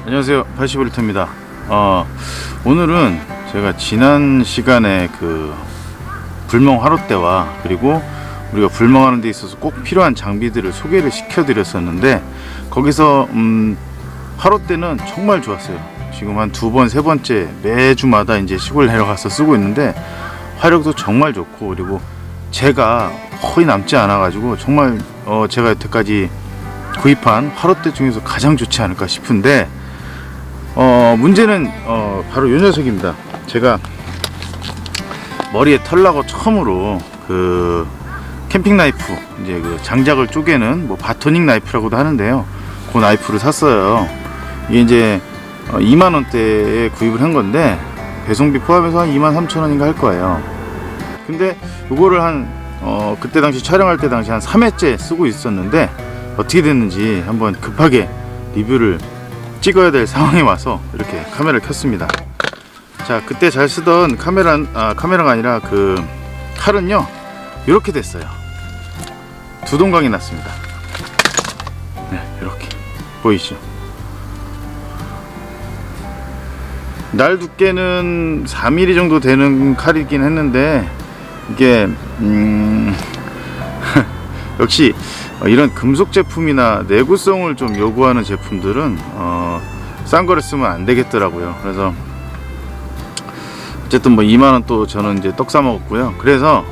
안녕하세요, 85리터입니다. 오늘은 제가 지난 시간에 그 불멍 화롯대와 그리고 우리가 불멍하는 데 있어서 꼭 필요한 장비들을 소개를 시켜 드렸었는데, 거기서 화롯대는 정말 좋았어요. 지금 한 두 번, 세 번째 매주마다 이제 시골 내려가서 쓰고 있는데 화력도 정말 좋고, 그리고 제가 거의 남지 않아 가지고 정말 제가 여태까지 구입한 화롯대 중에서 가장 좋지 않을까 싶은데, 문제는 바로 요 녀석입니다. 제가 머리에 털나고 처음으로 그 캠핑 나이프, 이제 그 장작을 쪼개는 뭐 바토닉 나이프라고도 하는데요, 그 나이프를 샀어요. 이게 이제 2만원대에 구입을 한 건데 배송비 포함해서 한 23,000원인가 할 거예요. 근데 요거를 그때 당시 촬영할 때 당시 한 3회째 쓰고 있었는데, 어떻게 됐는지 한번 급하게 리뷰를 찍어야 될 상황이 와서 이렇게 카메라를 켰습니다. 자, 그때 잘 쓰던 카메라가 아니라 그 칼은요, 이렇게 됐어요. 두 동강이 났습니다. 네, 이렇게 보이시죠? 날 두께는 4mm 정도 되는 칼이긴 했는데, 이게 역시 이런 금속 제품이나 내구성을 좀 요구하는 제품들은 싼 거를 쓰면 안 되겠더라고요. 그래서 어쨌든 뭐 2만원 또 저는 이제 떡 사 먹었고요. 그래서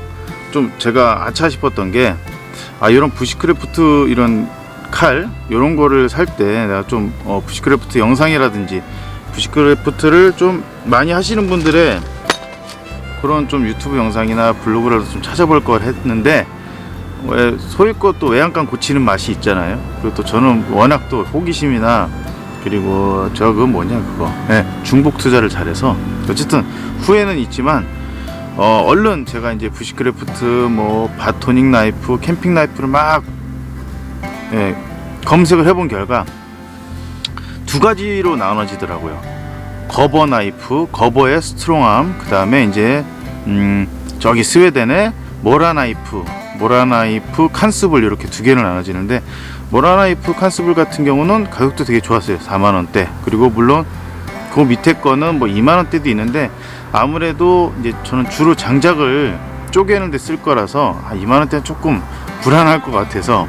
좀 제가 아차 싶었던 게, 이런 부시크래프트 이런 칼 이런 거를 살 때 내가 좀 부시크래프트 영상이라든지 부시크래프트를 좀 많이 하시는 분들의 그런 좀 유튜브 영상이나 블로그라도 좀 찾아볼 걸 했는데, 왜 소위껏 또 외양간 고치는 맛이 있잖아요. 그리고 또 저는 워낙 또 호기심이나, 그리고 중복 투자를 잘해서 어쨌든 후회는 있지만, 얼른 제가 이제 부시크래프트 뭐 바토닉 나이프, 캠핑 나이프를 막 검색을 해본 결과 두 가지로 나눠지더라고요. 거버 나이프, 거버의 스트롱암, 그 다음에 이제 저기 스웨덴의 모라나이프 칸스블, 이렇게 두 개로 나눠지는데, 모라나이프 칸스블 같은 경우는 가격도 되게 좋았어요. 4만원대. 그리고 물론 그 밑에 거는 뭐 2만원대도 있는데, 아무래도 이제 저는 주로 장작을 쪼개는 데 쓸 거라서 2만원대는 조금 불안할 것 같아서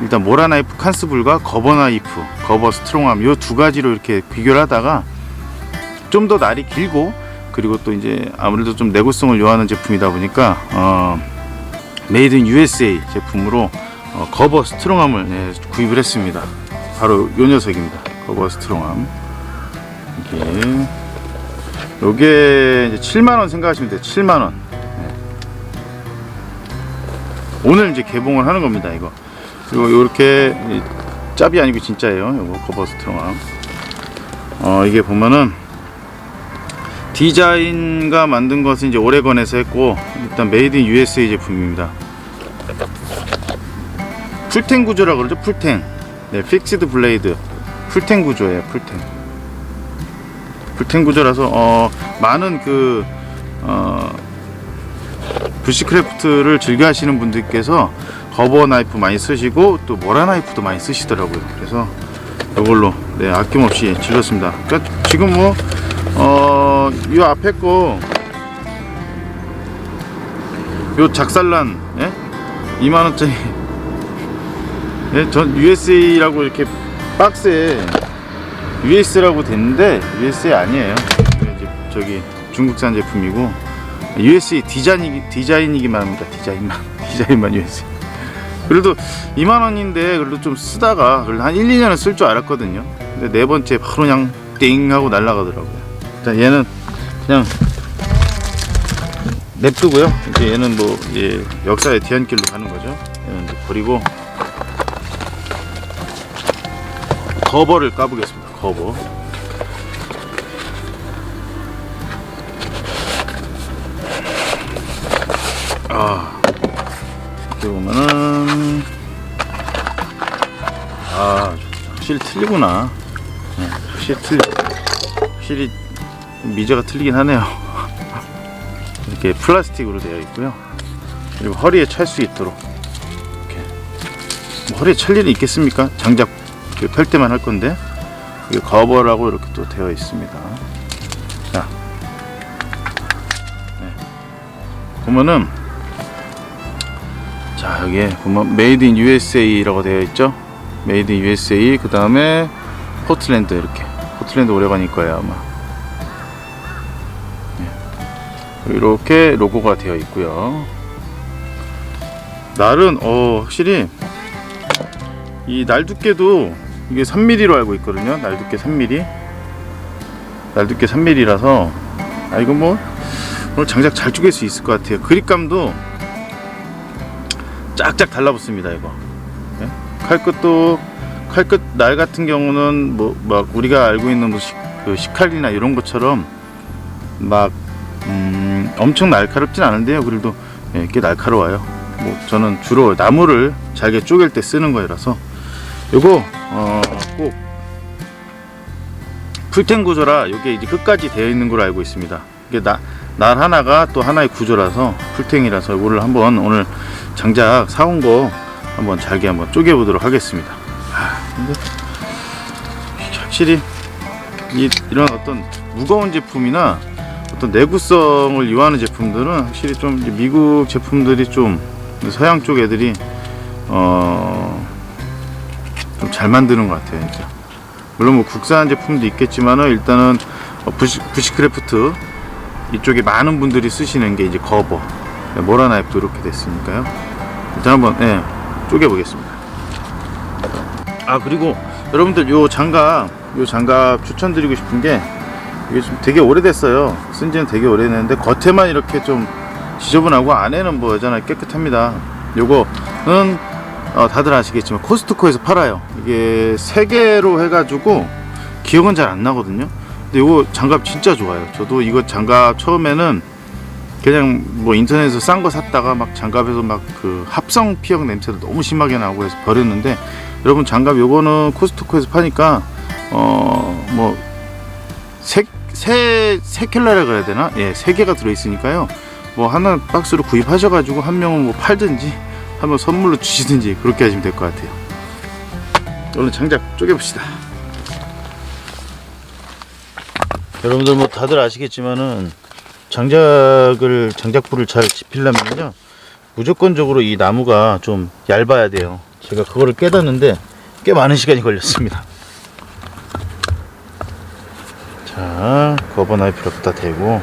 일단 모라나이프 칸스블과 거버 스트롱암, 요 두 가지로 이렇게 비교를 하다가 좀 더 날이 길고, 그리고 또 이제 아무래도 좀 내구성을 요하는 제품이다 보니까 메이드 인 USA 제품으로 거버 스트롱암을 구입을 했습니다. 바로 요 녀석입니다. 거버 스트롱암. 요게 이제 7만원 생각하시면 돼요. 7만원. 오늘 이제 개봉을 하는 겁니다, 이거. 그리고 요렇게 짭이 아니고 진짜예요. 요거 거버 스트롱암. 이게 보면은 디자인과 만든 것은 이제 오레건에서 했고, 일단 메이드 인 USA 제품입니다. 풀텐 구조라고 그러죠. 풀텐. 네, 픽스드 블레이드 풀텐 구조예요. 풀텐 구조라서 많은 그 부시크래프트를 즐겨 하시는 분들께서 거버 나이프 많이 쓰시고, 또 모라 나이프도 많이 쓰시더라고요. 그래서 이걸로 아낌없이 질렀습니다. 그러니까 지금 뭐 이 앞에 거 요 작살난 2만원짜리 전 USA라고 이렇게 박스에 US라고 됐는데 USA 아니에요. 저기 중국산 제품이고, USA 디자인이기만 합니다. 디자인만 USA. 그래도 2만원인데 그래도 좀 쓰다가 한 1, 2년은 쓸 줄 알았거든요. 근데 네 번째 바로 그냥 띵 하고 날아가더라고요. 자, 얘는 그냥 냅두고요. 이제 얘는 뭐 역사의 뒤안길로 가는 거죠. 얘는 이제 버리고 거버를 까보겠습니다. 거버. 이렇게 보면은 확실히 틀리구나. 확실히 미제가 틀리긴 하네요. 이렇게 플라스틱으로 되어 있고요. 그리고 허리에 찰 수 있도록 이렇게. 뭐 허리에 찰 일이 있겠습니까? 장작 펼 때만 할 건데. 이게 거버라고 이렇게 또 되어 있습니다. 자, 네. 보면은 자, 여기에 보면 메이드 인 USA라고 되어 있죠. 메이드 인 USA, 그 다음에 포틀랜드, 이렇게 포틀랜드 오레건일 거예요 아마. 네. 이렇게 로고가 되어 있고요. 날은 확실히 이 날 두께도 이게 3mm로 알고 있거든요. 날 두께 3mm, 날 두께 3mm라서 이거 뭐 오늘 장작 잘 쪼갤 수 있을 것 같아요. 그립감도 쫙쫙 달라붙습니다 이거. 네? 칼끝 날 같은 경우는 뭐 막 우리가 알고 있는 뭐 시칼이나 이런 것처럼 막 엄청 날카롭진 않은데요. 그래도 꽤 날카로워요. 뭐 저는 주로 나무를 잘게 쪼갤 때 쓰는 거라서 요거 꼭 풀텐 구조라 요게 이제 끝까지 되어 있는 걸로 알고 있습니다. 이게 날 하나가 또 하나의 구조라서 풀텐이라서 이거를 한번 오늘 장작 사온 거 한번 잘게 한번 쪼개 보도록 하겠습니다. 근데 확실히 이런 어떤 무거운 제품이나 어떤 내구성을 요하는 제품들은 확실히 좀 미국 제품들이 좀 서양 쪽 애들이 좀 잘 만드는 것 같아요 진짜. 물론 뭐 국산 제품도 있겠지만은 일단은 부시크래프트 이쪽에 많은 분들이 쓰시는 게 이제 거버, 모라 나이프도 이렇게 됐으니까요. 일단 한번 쪼개 보겠습니다. 그리고 여러분들 요 장갑 추천드리고 싶은 게 이게 좀 되게 오래됐어요. 쓴 지는 되게 오래됐는데 겉에만 이렇게 좀 지저분하고 안에는 뭐 여전히 깨끗합니다. 요거는 다들 아시겠지만 코스트코에서 팔아요. 이게 3개로 해가지고 기억은 잘 안 나거든요. 근데 요거 장갑 진짜 좋아요. 저도 이거 장갑 처음에는 그냥 뭐 인터넷에서 싼 거 샀다가 막 장갑에서 막 그 합성 피혁 냄새도 너무 심하게 나고 해서 버렸는데, 여러분 장갑 요거는 코스트코에서 파니까 뭐 세 켤레라 그래야 되나? 3개가 들어있으니까요. 뭐 하나 박스로 구입하셔가지고 한 명은 뭐 팔든지 한번 선물로 주시든지 그렇게 하시면 될 것 같아요. 오늘 장작 쪼개봅시다. 여러분들 뭐 다들 아시겠지만은 장작불을 잘 지피려면요 무조건적으로 이 나무가 좀 얇아야 돼요. 제가 그거를 깨닫는데 꽤 많은 시간이 걸렸습니다. 자, 거버 나이프를 갖다 대고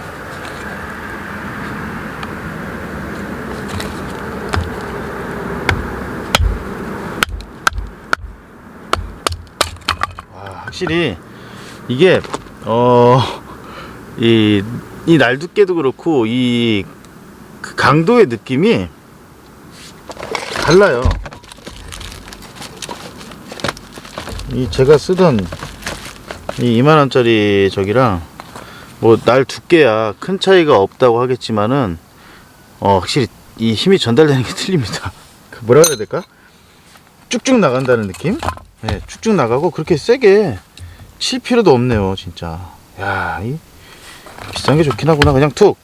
확실히 이게 이 날두께도 그렇고 이 그 강도의 느낌이 달라요. 이 제가 쓰던 이 2만원짜리 저기랑 뭐 날 두께야 큰 차이가 없다고 하겠지만은 확실히 이 힘이 전달되는 게 틀립니다. 뭐라 해야 될까? 쭉쭉 나간다는 느낌? 네, 쭉쭉 나가고 그렇게 세게 칠 필요도 없네요 진짜. 야, 이 비싼 게 좋긴 하구나. 그냥 툭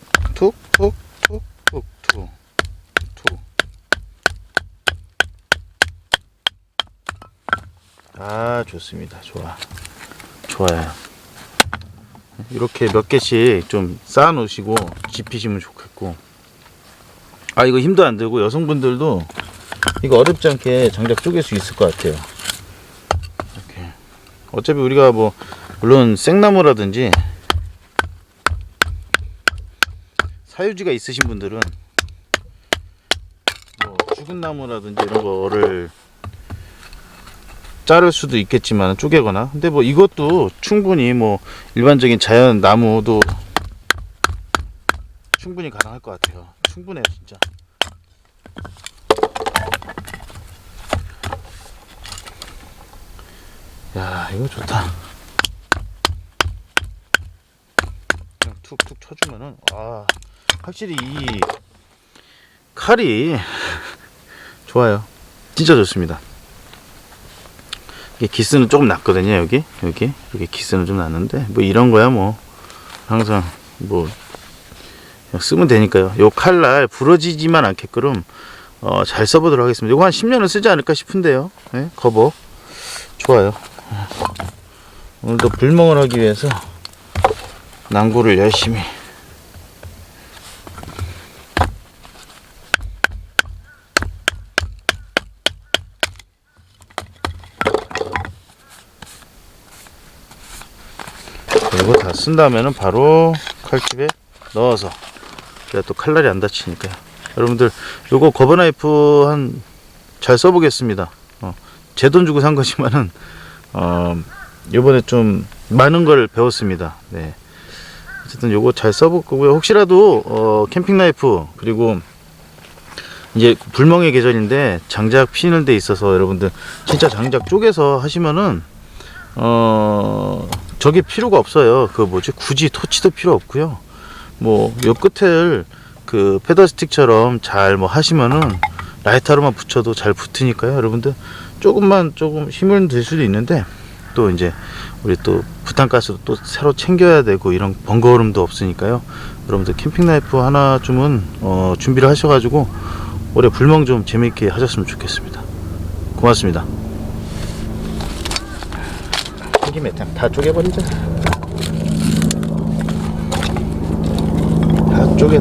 좋습니다. 좋아요. 이렇게 몇 개씩 좀 쌓아 놓으시고 집히시면 좋겠고, 이거 힘도 안 들고 여성분들도 이거 어렵지 않게 장작 쪼갤 수 있을 것 같아요. 이렇게 어차피 우리가 뭐 물론 생나무라든지 사유지가 있으신 분들은 뭐 죽은 나무라든지 이런 거를 자를 수도 있겠지만 쪼개거나, 근데 뭐 이것도 충분히 뭐 일반적인 자연 나무도 충분히 가능할 것 같아요. 충분해요 진짜. 야, 이거 좋다. 그냥 툭툭 쳐주면은 확실히 이 칼이 좋아요. 진짜 좋습니다. 이게 기스는 조금 났거든요. 여기 기스는 좀 났는데 뭐 이런 거야 뭐 항상 뭐 그냥 쓰면 되니까요. 요 칼날 부러지지만 않게끔 잘 써보도록 하겠습니다. 이거 한 10년은 쓰지 않을까 싶은데요. 네, 거버 좋아요. 오늘도 불멍을 하기 위해서 난구를 열심히. 이거 다 쓴 다음에는 바로 칼집에 넣어서, 제가 또 칼날이 안 다치니까요. 여러분들 요거 거버 나이프 한 잘 써보겠습니다. 제 돈 주고 산 거지만은 요번에 좀 많은 걸 배웠습니다. 네. 어쨌든 요거 잘 써볼 거고요. 혹시라도 캠핑 나이프, 그리고 이제 불멍의 계절인데 장작 피는 데 있어서 여러분들 진짜 장작 쪼개서 하시면은 저게 필요가 없어요. 그 뭐지, 굳이 토치도 필요 없고요. 뭐 요 끝을 그 페더 스틱처럼 잘 뭐 하시면은 라이터로만 붙여도 잘 붙으니까요. 여러분들 조금 힘을 들 수도 있는데, 또 이제 우리 또 부탄가스도 또 새로 챙겨야 되고 이런 번거로움도 없으니까요. 여러분들 캠핑 나이프 하나쯤은 준비를 하셔가지고 올해 불멍 좀 재밌게 하셨으면 좋겠습니다. 고맙습니다. 튀김에 다 쪼개버리자. 다 쪼개.